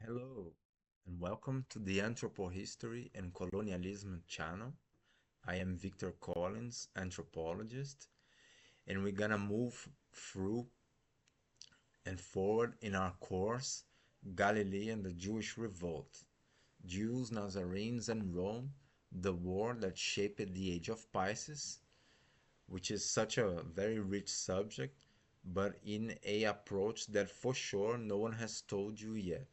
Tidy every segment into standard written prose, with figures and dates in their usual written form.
Hello, and welcome to the Anthropohistory and Colonialism channel. I am Victor Collins, anthropologist, and we're gonna move through and forward in our course Galilee and the Jewish Revolt, Jews, Nazarenes, and Rome, the war that shaped the age of Pisces, which is such a very rich subject, but in a approach that for sure no one has told you yet.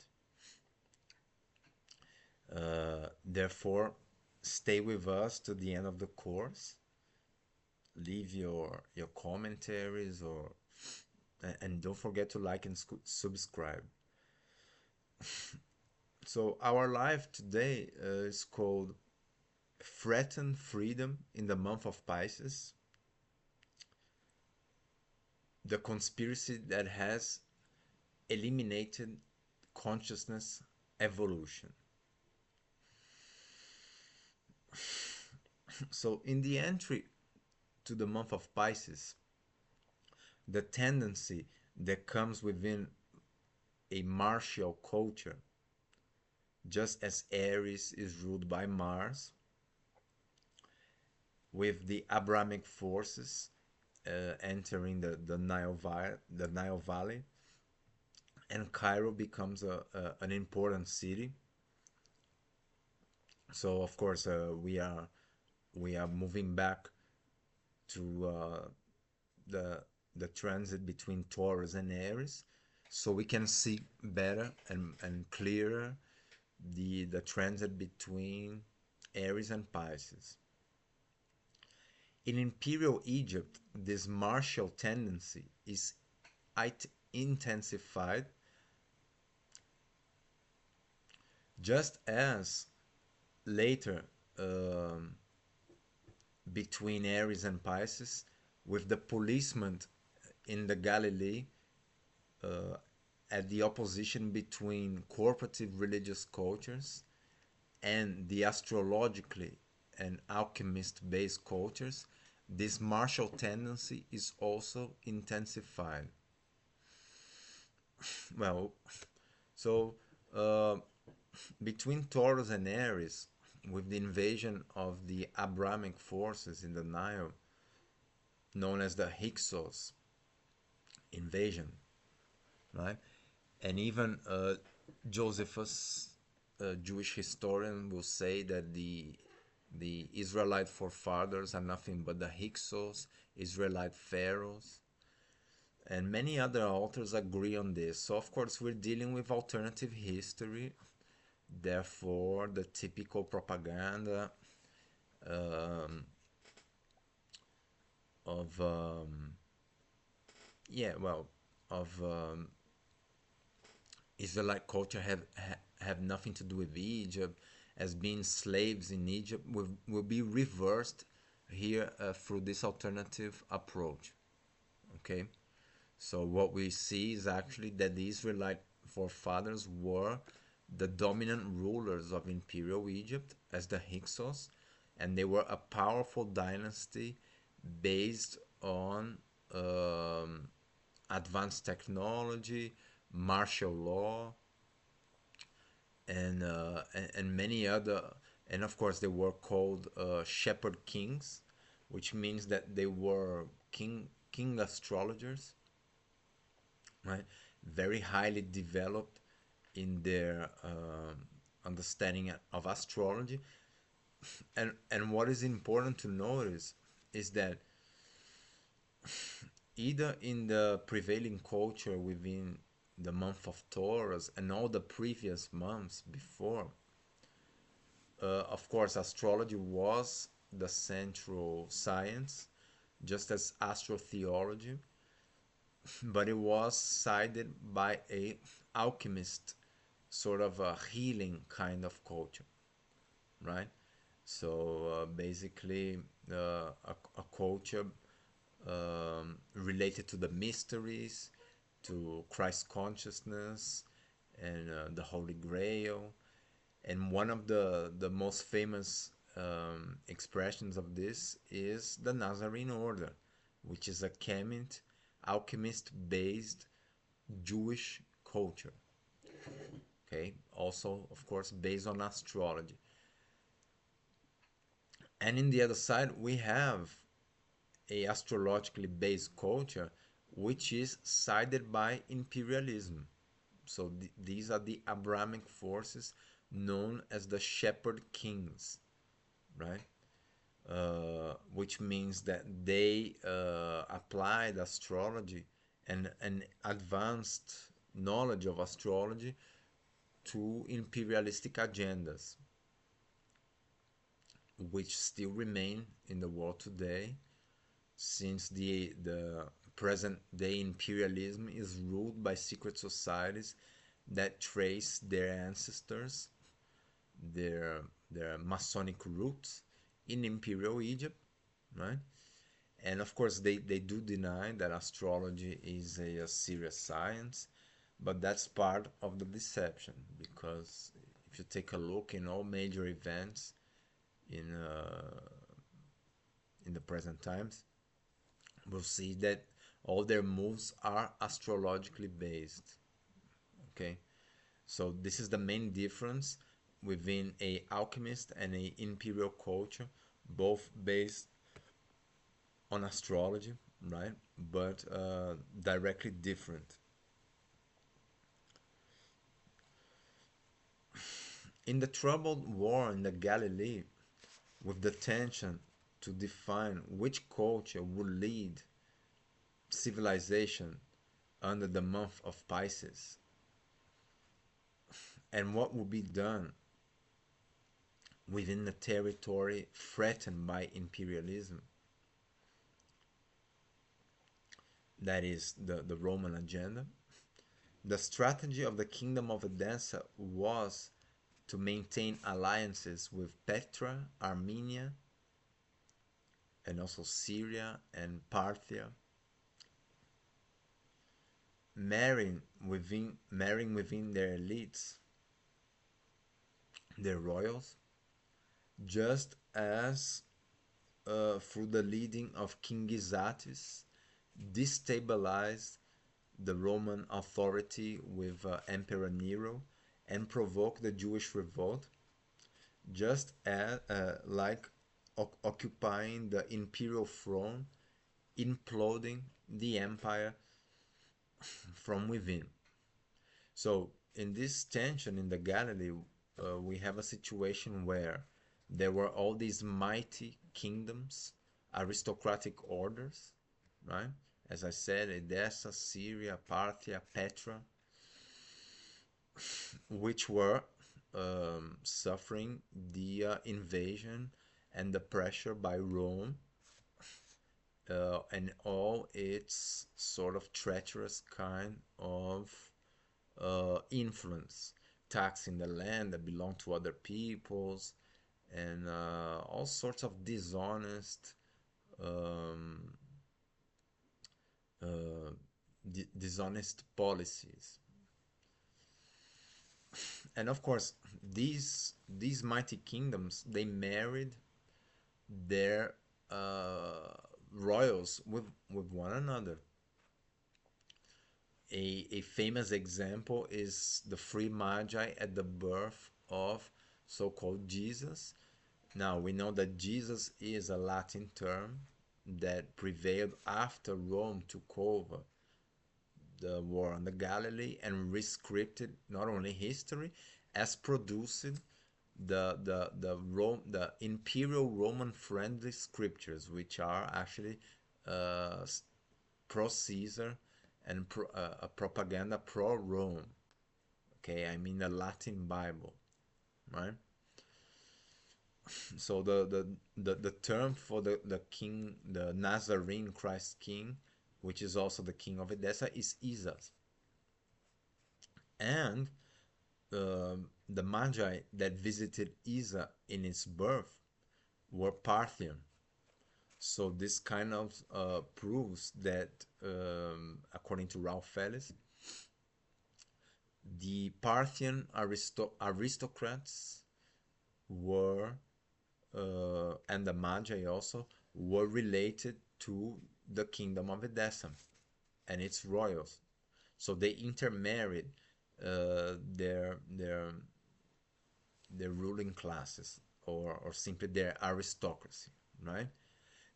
Therefore, stay with us to the end of the course. Leave your commentaries or and don't forget to like and subscribe. So our live today is called Threatened Freedom in the Month of Pisces, the conspiracy that has eliminated consciousness evolution. So in the entry to the month of Pisces, the tendency that comes within a martial culture, just as Aries is ruled by Mars, with the Abrahamic forces entering the Nile Valley, and Cairo becomes an important city. So of course we are moving back to the the transit between Taurus and Aries, so we can see better and clearer the transit between Aries and Pisces. In Imperial Egypt, this martial tendency is intensified, just as later um, between Aries and Pisces, with the policeman in the Galilee uh, at the opposition between corporative religious cultures and the astrologically and alchemist based cultures, this martial tendency is also intensified. Well, so uh, between Taurus and Aries, with the invasion of the Abrahamic forces in the Nile, known as the Hyksos invasion, right? And even Josephus, a Jewish historian, will say that the Israelite forefathers are nothing but the Hyksos, Israelite pharaohs, and many other authors agree on this. So of course we're dealing with alternative history, therefore the typical propaganda um, of yeah, well, of Israelite culture have nothing to do with Egypt, as being slaves in Egypt will be reversed here through this alternative approach. Okay, so what we see is actually that the Israelite forefathers were the dominant rulers of Imperial Egypt as the Hyksos, and they were a powerful dynasty based on advanced technology, martial law, and many other. And of course, they were called shepherd kings, which means that they were king astrologers, right? Very highly developed in their understanding of astrology. And what is important to notice is that either in the prevailing culture within the month of Taurus and all the previous months before, of course, astrology was the central science, just as astrotheology, but it was sided by a alchemist, sort of a healing kind of culture, right? So basically, a culture related to the mysteries, to Christ consciousness, and the Holy Grail. And one of the most famous expressions of this is the Nazarene order, which is a alchemist based Jewish culture. okay, also of course based on astrology. And in the other side we have a astrologically based culture which is sided by imperialism. So these are the Abrahamic forces known as the shepherd kings, right? Which means that they applied astrology and an advanced knowledge of astrology to imperialistic agendas, which still remain in the world today, since the present day imperialism is ruled by secret societies that trace their ancestors, their their Masonic roots in Imperial Egypt, right? And of course, they do deny that astrology is a serious science, but that's part of the deception, because if you take a look in all major events in in the present times, we'll see that all their moves are astrologically based. Okay, so this is the main difference within a alchemist and a imperial culture, both based on astrology, right? But directly different. In the troubled war in the Galilee, with the tension to define which culture would lead civilization under the month of Pisces, and what would be done within the territory threatened by imperialism, that is the Roman agenda. The strategy of the kingdom of Edessa was to maintain alliances with Petra, Armenia, and also Syria and Parthia, marrying within their elites, their royals, just as through the leading of King Gizatis, destabilized the Roman authority with Emperor Nero and provoked the Jewish revolt, just as like occupying the imperial throne, imploding the empire from within. So, in this tension in the Galilee, we have a situation where there were all these mighty kingdoms, aristocratic orders, right? As I said, Edessa, Syria, Parthia, Petra, which were suffering the invasion and the pressure by Rome and all its sort of treacherous kind of influence, taxing the land that belonged to other peoples, and all sorts of dishonest, um, dishonest policies. And of course, these mighty kingdoms, they married their royals with one another. A famous example is the three magi at the birth of so-called Jesus. Now we know that Jesus is a Latin term that prevailed after Rome took over the war on the Galilee and rescripted not only history, as producing the imperial Roman friendly scriptures, which are actually uh, pro Caesar and a propaganda pro Rome. Okay, I mean the Latin Bible, right? So the term for the king, the Nazarene Christ King, which is also the king of Edessa, is Isas. And the Magi that visited Isa in its birth were Parthian. So this kind of proves that, according to Ralph Ellis, the Parthian aristocrats were, and the Magi also, were related to the kingdom of Edessa and its royals. So they intermarried their ruling classes, or simply their aristocracy, right?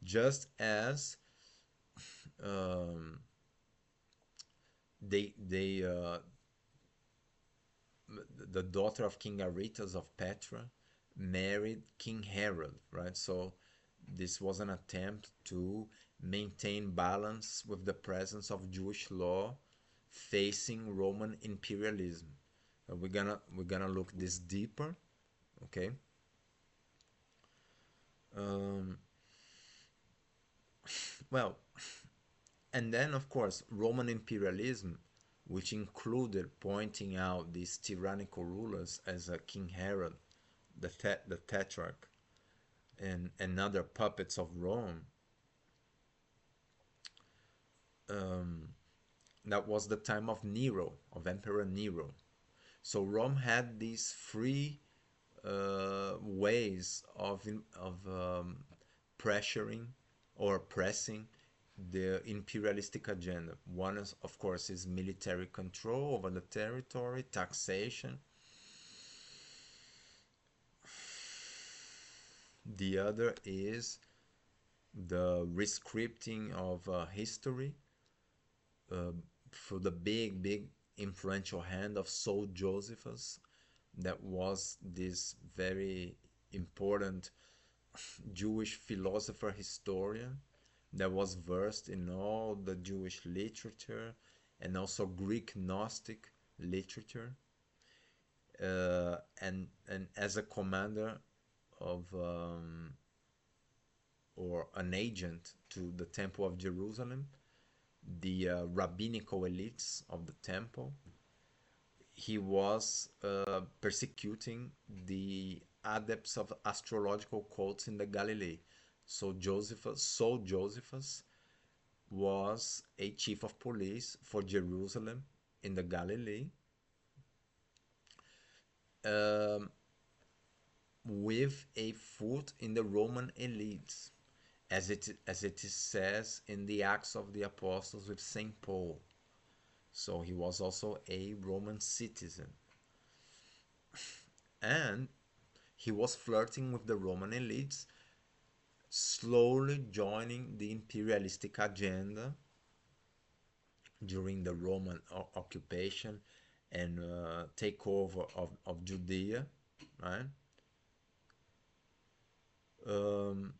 Just as um, they the daughter of King Aretas of Petra married King Herod, right? So this was an attempt to maintain balance with the presence of Jewish law facing Roman imperialism. We're gonna look this deeper, okay? Um, well, and then of course Roman imperialism, which included pointing out these tyrannical rulers as King Herod, the Tetrarch, and other puppets of Rome. Um, that was the time of Nero, of Emperor Nero. So Rome had these three ways of pressuring or pressing the imperialistic agenda. One is, of course, is military control over the territory, taxation. The other is the rescripting of history uh, through the big influential hand of Saul Josephus, that was this very important Jewish philosopher historian that was versed in all the Jewish literature and also Greek Gnostic literature, and as a commander of or an agent to the Temple of Jerusalem, the rabbinical elites of the temple, he was persecuting the adepts of astrological cults in the Galilee. So Josephus, Saul Josephus, was a chief of police for Jerusalem in the Galilee, um, with a foot in the Roman elites, as it says in the Acts of the Apostles with Saint Paul. So he was also a Roman citizen, and he was flirting with the Roman elites, slowly joining the imperialistic agenda during the Roman occupation and takeover of Judea, right? Um,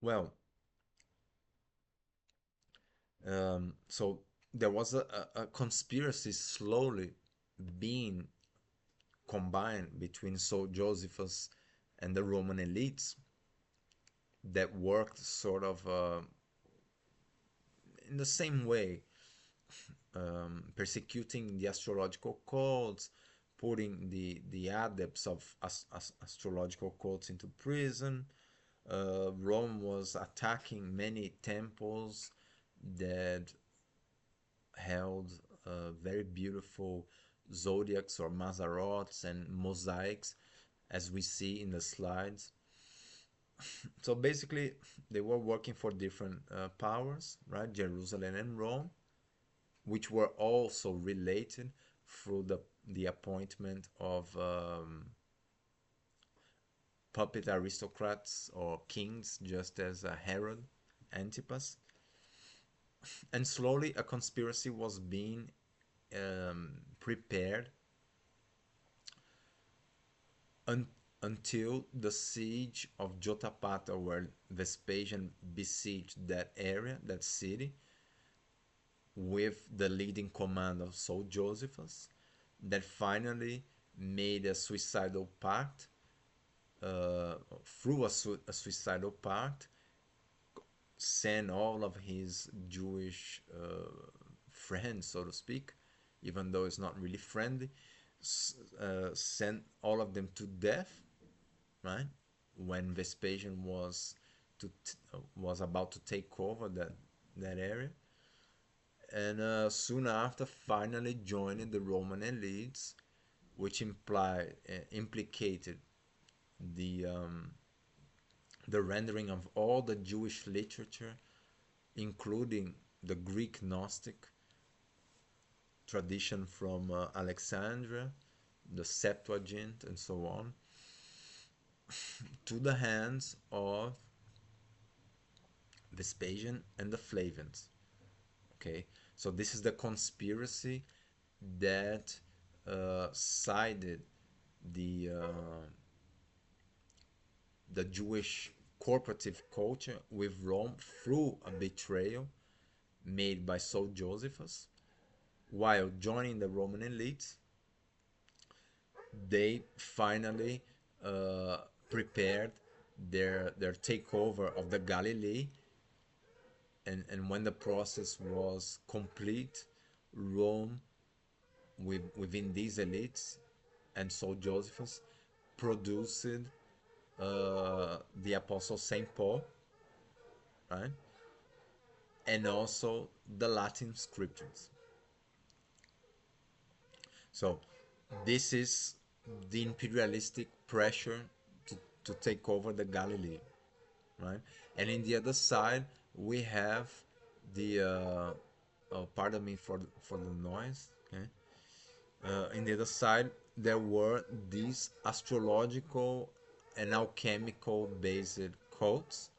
well, so there was a conspiracy slowly being combined between Saul Josephus and the Roman elites that worked sort of in the same way, persecuting the astrological cults, putting the adepts of astrological cults into prison. Rome was attacking many temples that held very beautiful zodiacs or mazzarots and mosaics, as we see in the slides. So basically, they were working for different powers, right? Jerusalem and Rome, which were also related through the appointment of puppet aristocrats or kings, just as Herod Antipas. And slowly, a conspiracy was being prepared un- until the siege of Jotapata, where Vespasian besieged that area, that city, with the leading command of Saul Josephus, that finally made a suicidal pact, through a suicidal pact, sent all of his Jewish friends, so to speak, even though it's not really friendly, sent all of them to death, right? When Vespasian was about to take over that area, and soon after, finally joining the Roman elites, which implicated the the rendering of all the Jewish literature, including the Greek Gnostic tradition from Alexandria, the Septuagint, and so on, to the hands of Vespasian and the Flavians. Okay, so this is the conspiracy that sided the the Jewish corporative culture with Rome through a betrayal made by Saul Josephus. While joining the Roman elites, they finally uh, prepared their takeover of the Galilee, and when the process was complete, Rome, within these elites and Saul Josephus, produced the Apostle Saint Paul, right, and also the Latin scriptures. So this is the imperialistic pressure to, to take over the Galilee, right? And in the other side, we have the oh, pardon me for the noise. Okay. In the other side, there were these astrological and alchemical based cults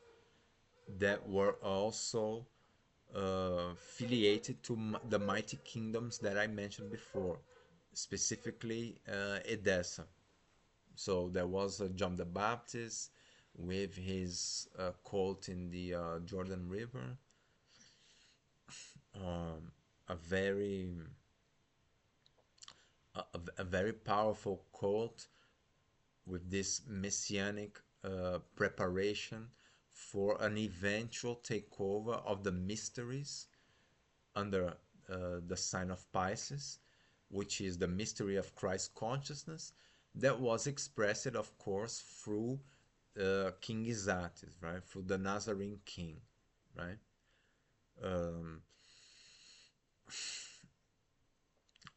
that were also affiliated to the mighty kingdoms that I mentioned before, specifically Edessa. So there was John the Baptist with his cult in the Jordan River, a very a very powerful cult with this messianic preparation for an eventual takeover of the mysteries under the sign of Pisces, which is the mystery of Christ consciousness, that was expressed, of course, through King Isatis, right? Through the Nazarene king, right? Um,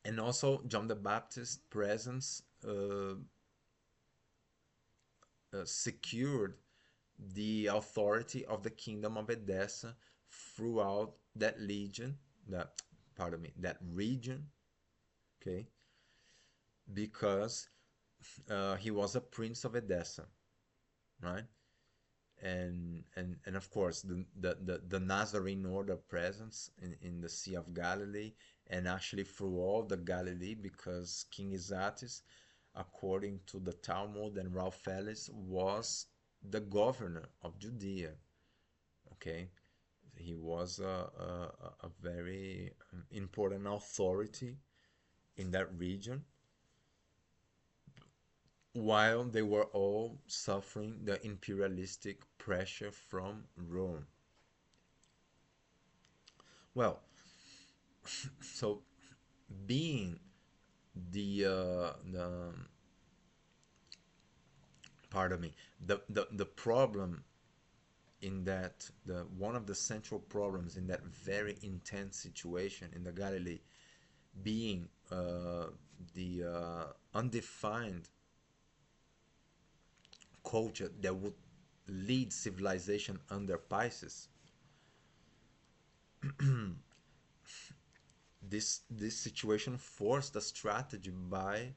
and also John the Baptist's presence secured the authority of the kingdom of Edessa throughout that legion, that pardon me, that region, okay, because he was a prince of Edessa, right? And of course the Nazarene order presence in the Sea of Galilee, and actually through all the Galilee, because King Isatis, according to the Talmud and Ralph Ellis, was the governor of Judea. Okay, he was a very important authority in that region, while they were all suffering the imperialistic pressure from Rome. Well, so being the pardon me, the problem in that, the one of the central problems in that very intense situation in the Galilee, being the undefined culture that would lead civilization under Pisces. This situation forced a strategy by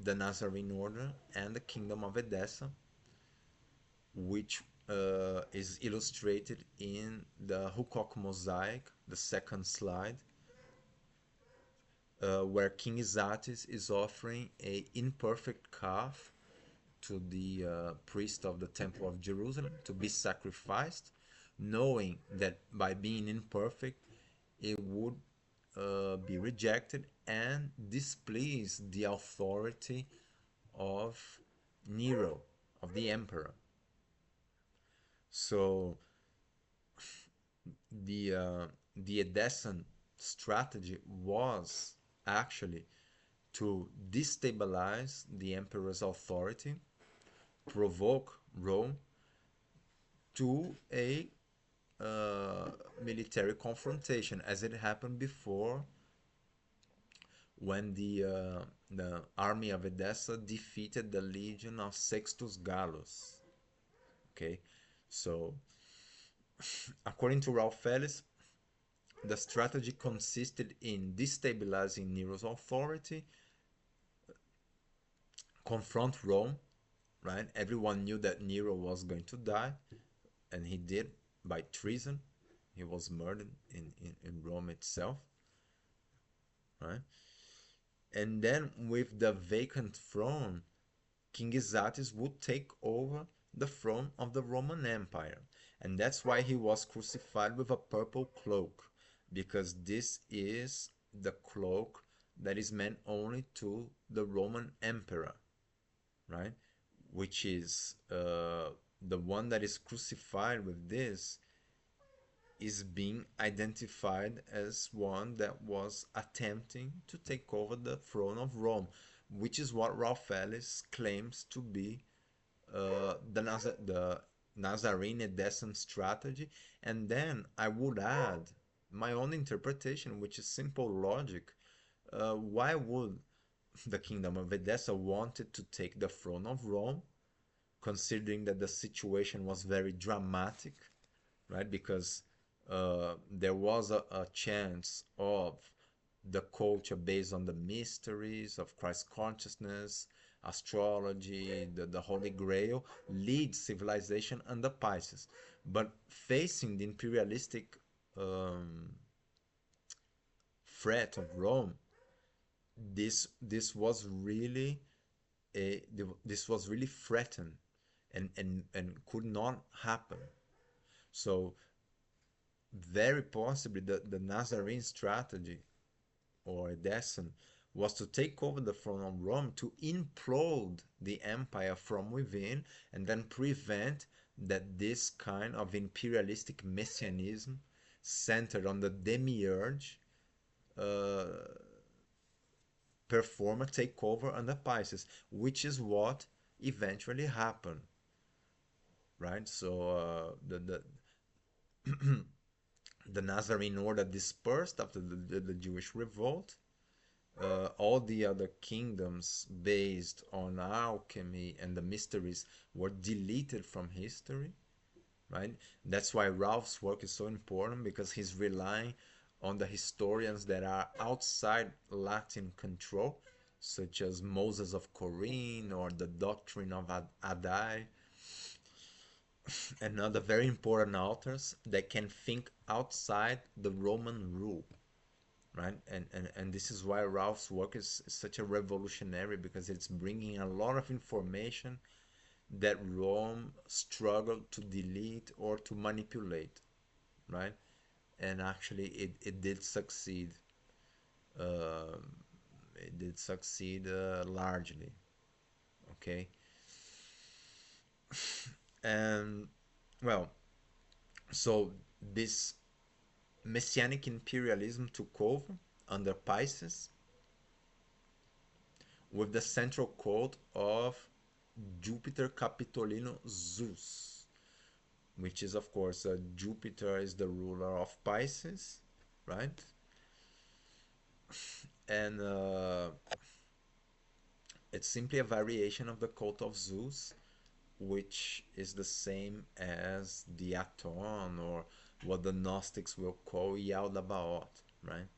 the Nazarene order and the kingdom of Edessa, which is illustrated in the Huqoq mosaic, the second slide, where King Isatis is offering a imperfect calf to the priest of the Temple of Jerusalem to be sacrificed, knowing that by being imperfect, it would be rejected and displease the authority of Nero, of the emperor. So the Edessan strategy was actually to destabilize the emperor's authority, provoke Rome to a military confrontation, as it happened before when the army of Edessa defeated the legion of Sextus Gallus. Okay, So, according to Ralph Ellis, the strategy consisted in destabilizing Nero's authority, confront Rome, right? Everyone knew that Nero was going to die, and he did by treason. He was murdered in Rome itself, right? And then with the vacant throne, King Isatis would take over the throne of the Roman Empire. And that's why he was crucified with a purple cloak, because this is the cloak that is meant only to the Roman emperor, right? Which is the one that is crucified with this is being identified as one that was attempting to take over the throne of Rome, which is what Ralph Ellis claims to be the Nazarene descent strategy. And then I would add my own interpretation, which is simple logic. Why would the kingdom of Edessa wanted to take the throne of Rome, considering that the situation was very dramatic, right? Because there was a chance of the culture based on the mysteries of Christ consciousness, astrology, the Holy Grail, lead civilization under Pisces. But facing the imperialistic um, threat of Rome, this was really this was really threatened and could not happen. So very possibly the Nazarene strategy or Edesson was to take over the throne of Rome to implode the empire from within and then prevent that this kind of imperialistic messianism centered on the demiurge uh, perform a takeover under Pisces, which is what eventually happened, right? So the Nazarene order dispersed after the Jewish revolt. All the other kingdoms based on alchemy and the mysteries were deleted from history, right? That's why Ralph's work is so important, because he's relying on the historians that are outside Latin control, such as Moses of Corinne or the doctrine of Addai, and other very important authors that can think outside the Roman rule, right? And this is why Ralph's work is such a revolutionary, because it's bringing a lot of information that Rome struggled to delete or to manipulate, right? And actually it did succeed. Um it did succeed largely, okay? And well, so this messianic imperialism took over under Pisces with the central cult of Jupiter Capitolino Zeus, which is, of course, Jupiter is the ruler of Pisces, right? And it's simply a variation of the cult of Zeus, which is the same as the Aton, or what the Gnostics will call Yaldabaoth, right?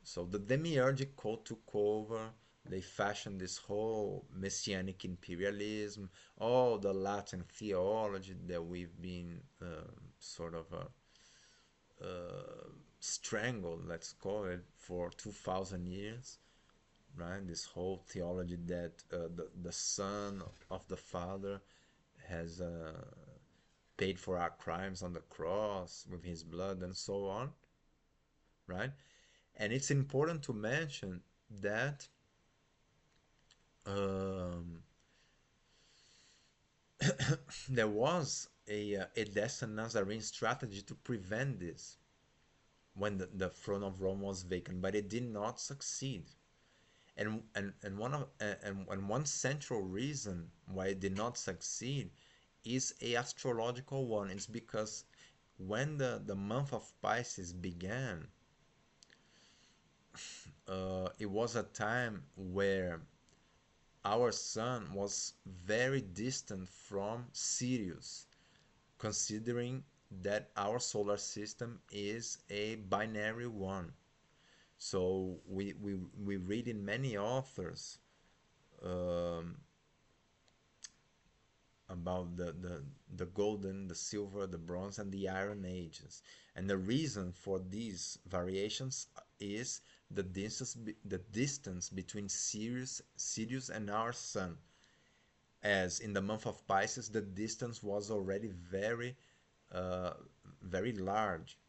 So the demiurgic cult took over. They fashioned this whole messianic imperialism, all the Latin theology that we've been sort of strangled, let's call it, for 2,000 years, right? This whole theology that the Son of the Father has paid for our crimes on the cross with his blood and so on, right? And it's important to mention that um, there was a Descent Nazarene strategy to prevent this when the throne of Rome was vacant, but it did not succeed. And one central reason why it did not succeed is a astrological one. It's because when the month of Pisces began, it was a time where our sun was very distant from Sirius, considering that our solar system is a binary one. So we read in many authors um, about the golden, the silver, the bronze, and the iron ages. And the reason for these variations is the distance between Sirius and our sun. As in the month of Pisces, the distance was already uh, very large.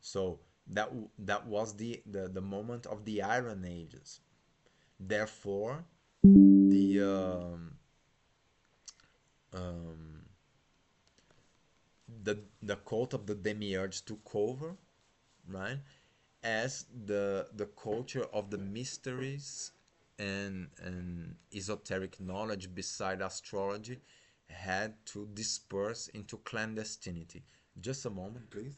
So that was the moment of the Iron Ages. Therefore, the um, the cult of the demiurge took over, right? As the culture of the mysteries and esoteric knowledge beside astrology had to disperse into clandestinity. Just a moment, please.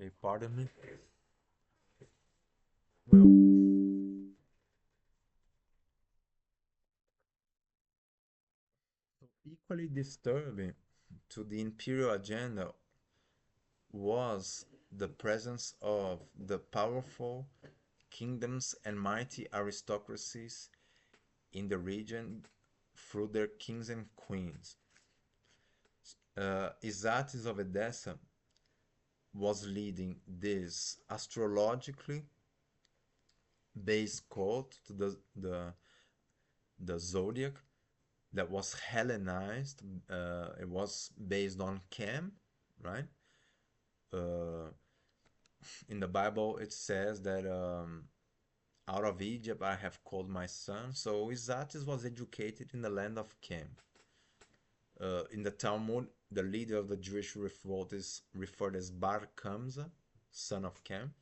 Okay, pardon me. Well, so equally disturbing to the imperial agenda was the presence of the powerful kingdoms and mighty aristocracies in the region through their kings and queens. Isatis of Edessa was leading this astrologically based cult to the zodiac that was Hellenized. It was based on Chem, right? Uh, in the Bible, it says that out of Egypt I have called my son. So Isatis was educated in the land of Chem. In the Talmud, the leader of the Jewish revolt is referred as Bar Kamsa, son of Chem,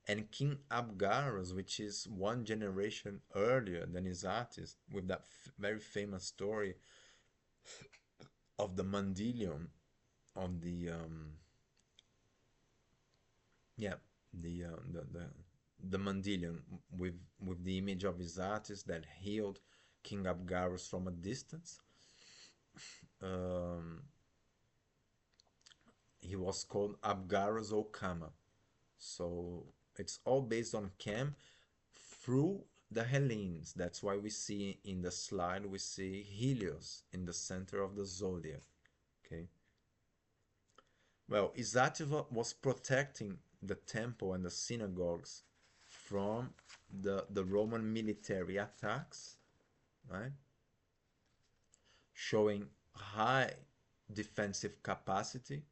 and King Abgarus, which is one generation earlier than Isatis, with that very famous story of the Mandilion on the yeah the Mandilion with the image of Isatis that healed King Abgarus from a distance. Um, he was called Abgarus Okama. So it's all based on Chem through the Hellenes. That's why we see in the slide we see Helios in the center of the zodiac. Okay. Well, Isativa was protecting the temple and the synagogues from the Roman military attacks, right? Showing high defensive capacity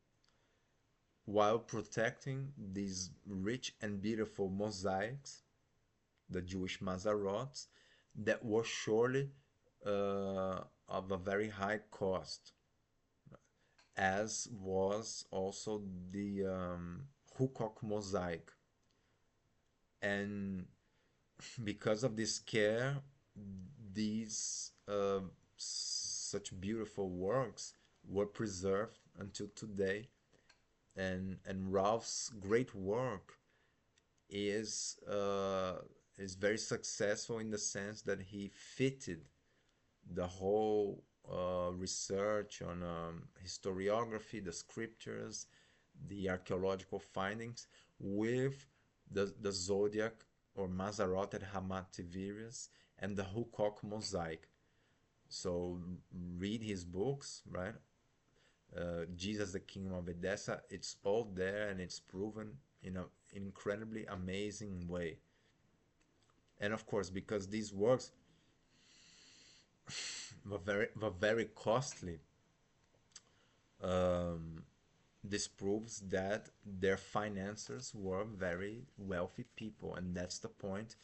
while protecting these rich and beautiful mosaics, the Jewish Mazarots, that were surely of a very high cost, as was also the Huqoq mosaic. And because of this care, these such beautiful works were preserved until today. And Ralph's great work is is very successful in the sense that he fitted the whole research on historiography, the scriptures, the archaeological findings with the zodiac or Mazarot at Hamat Tiverius and the Huqoq mosaic. So read his books, right? Jesus, the Kingdom of Edessa, it's all there and it's proven in an incredibly amazing way. And of course, because these works were very costly, um, this proves that their financiers were very wealthy people, and that's the point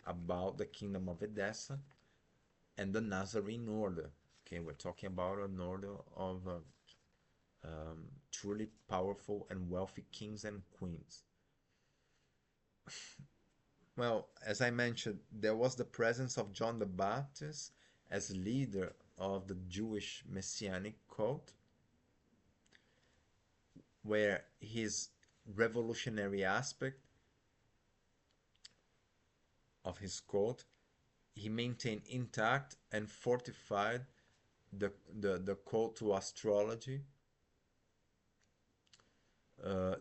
about the Kingdom of Edessa and the Nazarene order. Okay, we're talking about an order of truly powerful and wealthy kings and queens. Well, as I mentioned, there was the presence of John the Baptist as leader of the Jewish messianic cult, where his revolutionary aspect of his cult he maintained intact and fortified the cult to astrology,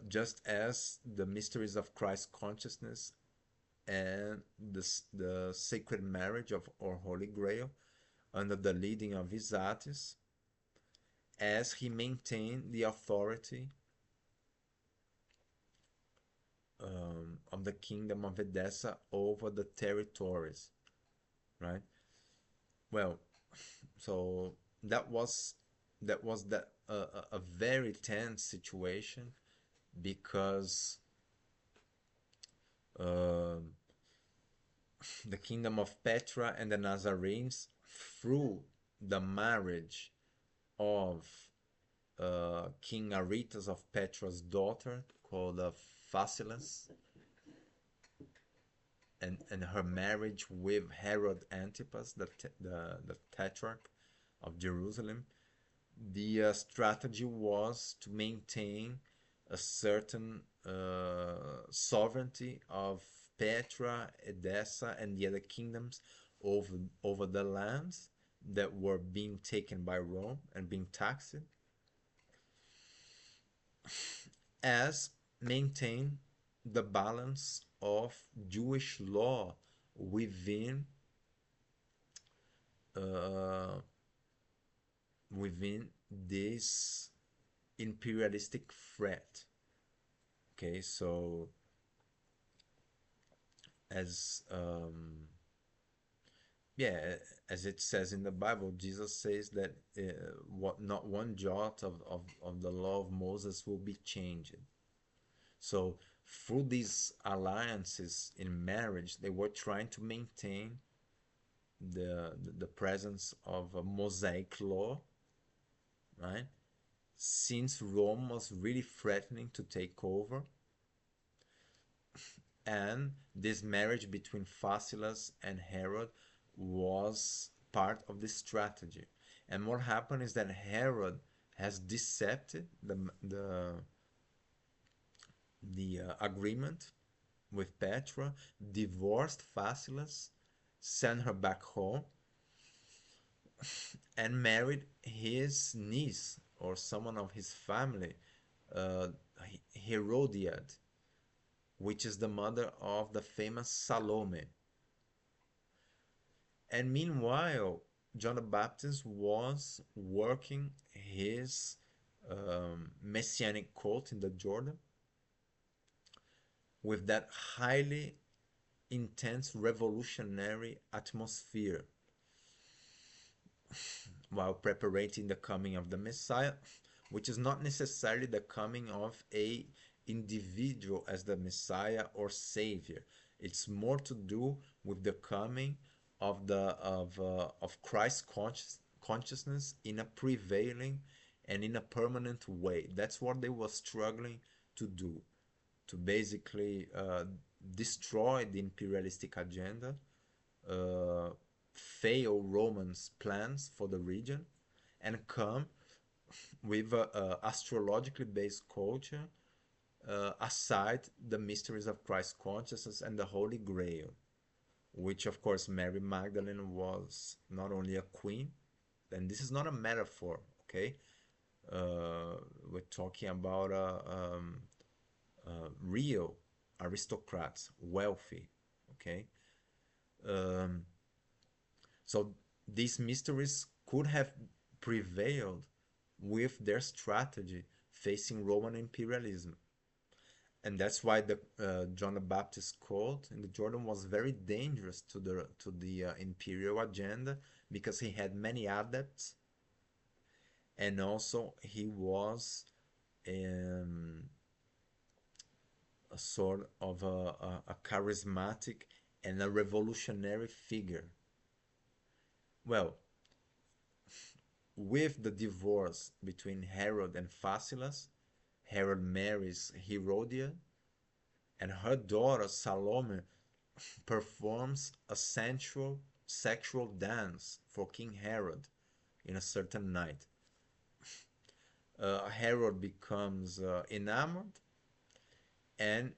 just as the mysteries of Christ consciousness and the sacred marriage of our Holy Grail under the leading of his artists, as he maintained the authority of the kingdom of Edessa over the territories, right? Well, so that was a very tense situation because uh, the kingdom of Petra and the Nazarenes, through the marriage of King Aretas of Petra's daughter, called Phasaelus, and her marriage with Herod Antipas, the tetrarch of Jerusalem, the strategy was to maintain a certain sovereignty of Petra, Edessa, and the other kingdoms over the lands that were being taken by Rome and being taxed, as maintain the balance of Jewish law within uh, within this imperialistic threat. Okay, so as yeah, as it says in the Bible, Jesus says that what not one jot of the law of Moses will be changed. So through these alliances in marriage, they were trying to maintain the presence of a Mosaic law, right? Since Rome was really threatening to take over, and this marriage between Phasaelus and Herod was part of this strategy. And what happened is that Herod has decepted the agreement with Petra, divorced Phasaelus, sent her back home, and married his niece or someone of his family, uh, Herodiad, which is the mother of the famous Salome. And meanwhile, John the Baptist was working his messianic cult in the Jordan with that highly intense revolutionary atmosphere while preparing the coming of the Messiah, which is not necessarily the coming of a individual as the Messiah or Savior. It's more to do with the coming of Christ consciousness in a prevailing and in a permanent way. That's what they were struggling to do, to basically destroy the imperialistic agenda, uh, fail Romans' plans for the region, and come with a astrologically based culture, aside the mysteries of Christ consciousness and the Holy Grail, which of course Mary Magdalene was not only a queen, and this is not a metaphor, okay? We're talking about real aristocrats, wealthy, okay? Um, so these mysteries could have prevailed with their strategy facing Roman imperialism. And that's why the John the Baptist cult in the Jordan was very dangerous to the imperial agenda, because he had many adepts, and also he was um, a sort of a charismatic and a revolutionary figure. Well, with the divorce between Herod and Phasaelus, Herod marries Herodias, and her daughter Salome performs a sensual sexual dance for King Herod in a certain night. Herod becomes enamored and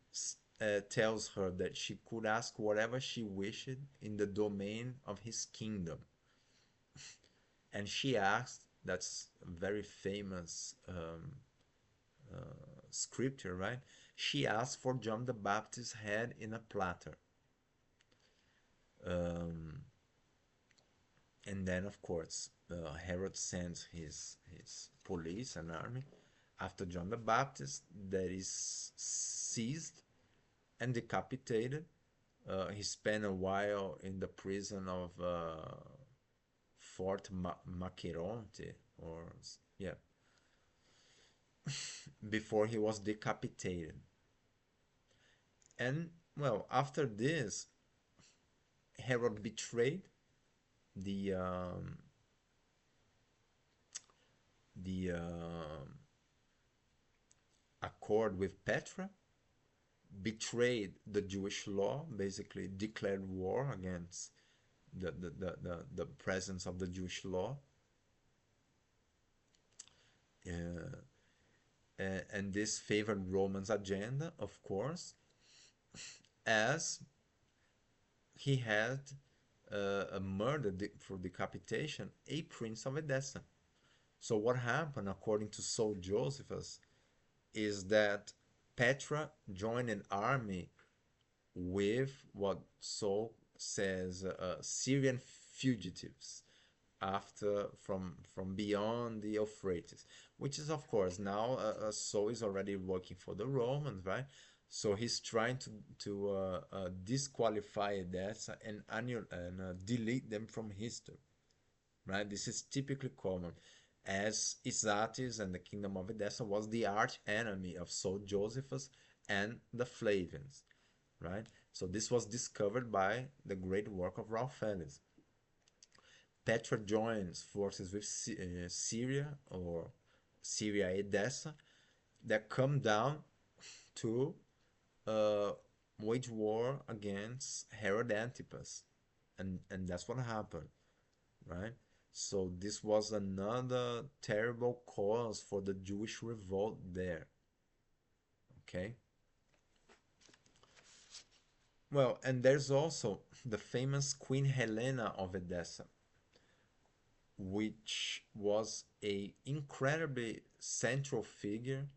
tells her that she could ask whatever she wished in the domain of his kingdom. And she asked, that's a very famous scripture, right? She asked for John the Baptist's head in a platter. Um, and then, of course, Herod sends his police and army after John the Baptist, that is seized and decapitated. He spent a while in the prison of Fort Macheronte, or yeah, before he was decapitated. And well, after this, Herod betrayed the accord with Petra, betrayed the Jewish law, basically declared war against the presence of the Jewish law. Uh, and this favored Roman's agenda, of course, as he had murdered for decapitation a prince of Edessa. So what happened, according to Saul Josephus, is that Petra joined an army with what Saul says Syrian fugitives after from beyond the Euphrates, which is of course now Saul is already working for the Romans, right? So he's trying to disqualify Edessa and delete them from history, right? This is typically common, as Isatis and the kingdom of Edessa was the arch enemy of Saul Josephus and the Flavians, right? So this was discovered by the great work of Ralph Ellis. Petra joins forces with Syria, or Syria Edessa, that come down to uh, wage war against Herod Antipas, and that's what happened, right? So this was another terrible cause for the Jewish revolt there. Okay. Well, and there's also the famous Queen Helena of Edessa, which was a incredibly central figure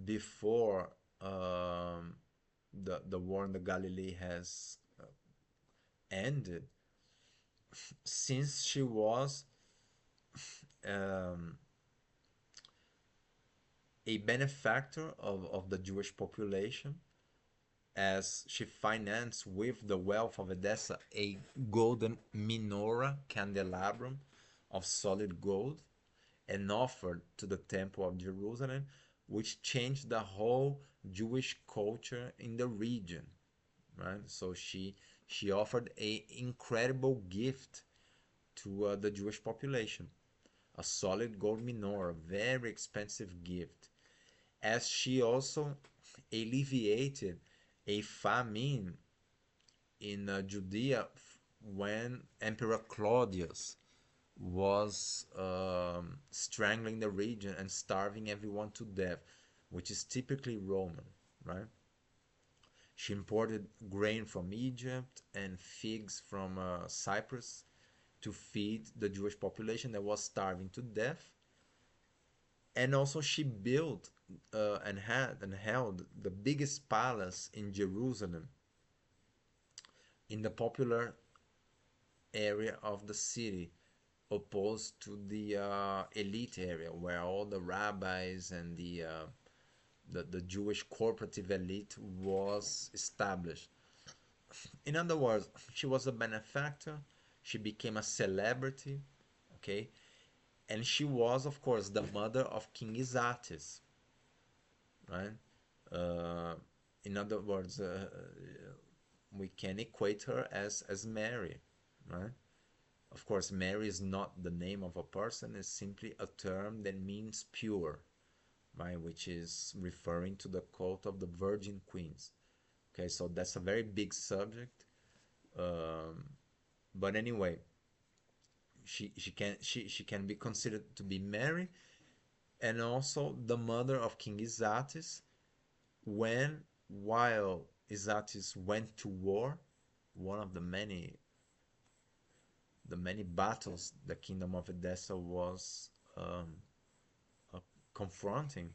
before the war in the Galilee has ended, since she was um, a benefactor of the Jewish population, as she financed with the wealth of Edessa a golden menorah candelabrum of solid gold, and offered to the Temple of Jerusalem, which changed the whole Jewish culture in the region, right? So she offered a incredible gift to the Jewish population, a solid gold menorah, very expensive gift, as she also alleviated a famine in Judea when Emperor Claudius was strangling the region and starving everyone to death, which is typically Roman, right? She imported grain from Egypt and figs from Cyprus to feed the Jewish population that was starving to death. And also she built and had and held the biggest palace in Jerusalem, in the popular area of the city, opposed to the elite area where all the rabbis and the Jewish corporative elite was established. In other words, she was a benefactor, she became a celebrity, okay? And she was, of course, the mother of King Isatis, right? Uh, in other words, we can equate her as Mary, right? Of course, Mary is not the name of a person, it's simply a term that means pure, right? Which is referring to the cult of the Virgin Queens. Okay, so that's a very big subject. Um, but anyway, she can be considered to be Mary and also the mother of King Isatis when while Isatis went to war, one of the many battles the kingdom of Edessa was uh, confronting.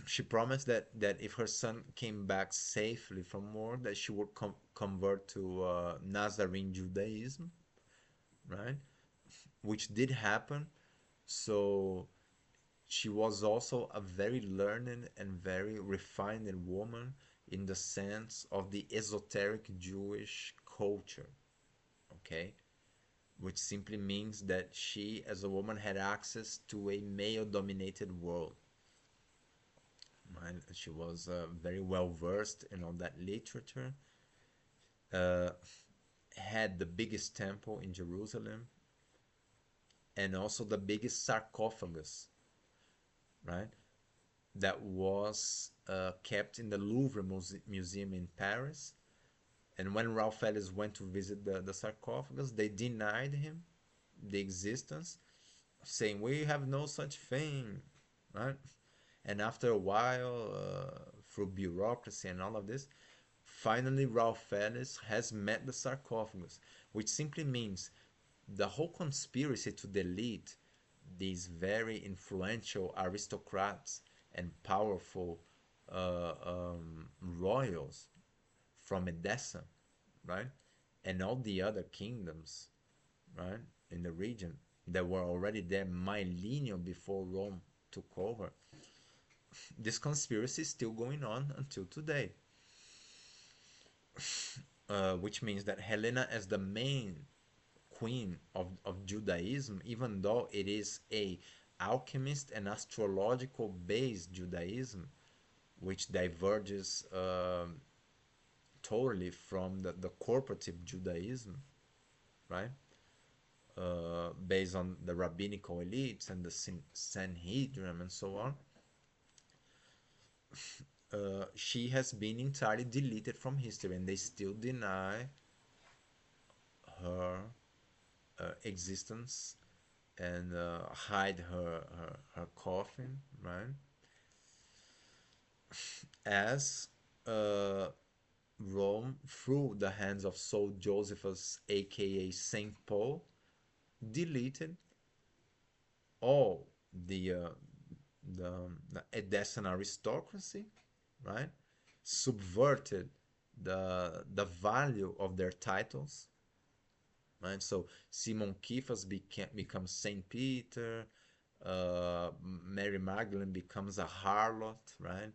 She promised that if her son came back safely from war, that she would convert to Nazarene Judaism, right? Which did happen. So she was also a very learned and very refined woman in the sense of the esoteric Jewish culture, okay? Which simply means that she, as a woman, had access to a male dominated world. Right? She was very well versed in all that literature, uh, had the biggest temple in Jerusalem, and also the biggest sarcophagus, right? That was kept in the Louvre Museum in Paris. And when Ralph Ellis went to visit the sarcophagus, they denied him the existence, saying, "We have no such thing," right? And after a while, through bureaucracy and all of this, finally Ralph Ellis has met the sarcophagus, which simply means the whole conspiracy to delete these very influential aristocrats and powerful royals from Edessa, right? And all the other kingdoms, right, in the region that were already there millennia before Rome took over. This conspiracy is still going on until today, which means that Helena, as the main queen of Judaism, even though it is a alchemist and astrological based Judaism, which diverges totally from the corporative Judaism, right? Based on the rabbinical elites and the Sanhedrin and so on, she has been entirely deleted from history, and they still deny her existence and hide her coffin, right? As uh, Rome, through the hands of Saul Josephus, aka Saint Paul, deleted all the Edessan aristocracy, right? Subverted the value of their titles, right? So Simon Kephas becomes Saint Peter, Mary Magdalene becomes a harlot, right?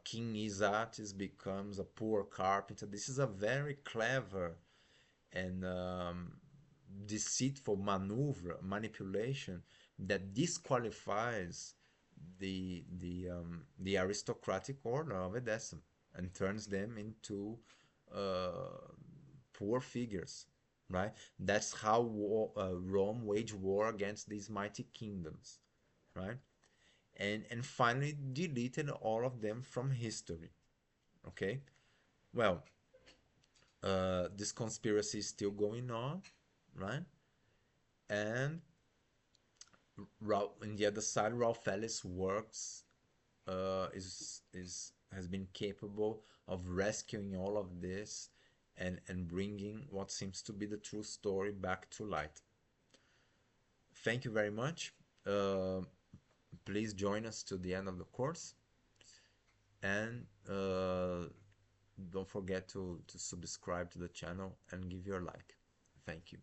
King Isatis becomes a poor carpenter. This is a very clever and deceitful manipulation that disqualifies the aristocratic order of Edessa and turns them into uh, poor figures, right? That's how Rome waged war against these mighty kingdoms, right? And finally deleted all of them from history. Okay, well, this conspiracy is still going on, right? And in the other side, Ralph Ellis works is has been capable of rescuing all of this and bringing what seems to be the true story back to light. Thank you very much. Uh, Please join us to the end of the course, and don't forget to subscribe to the channel and give your like. Thank you.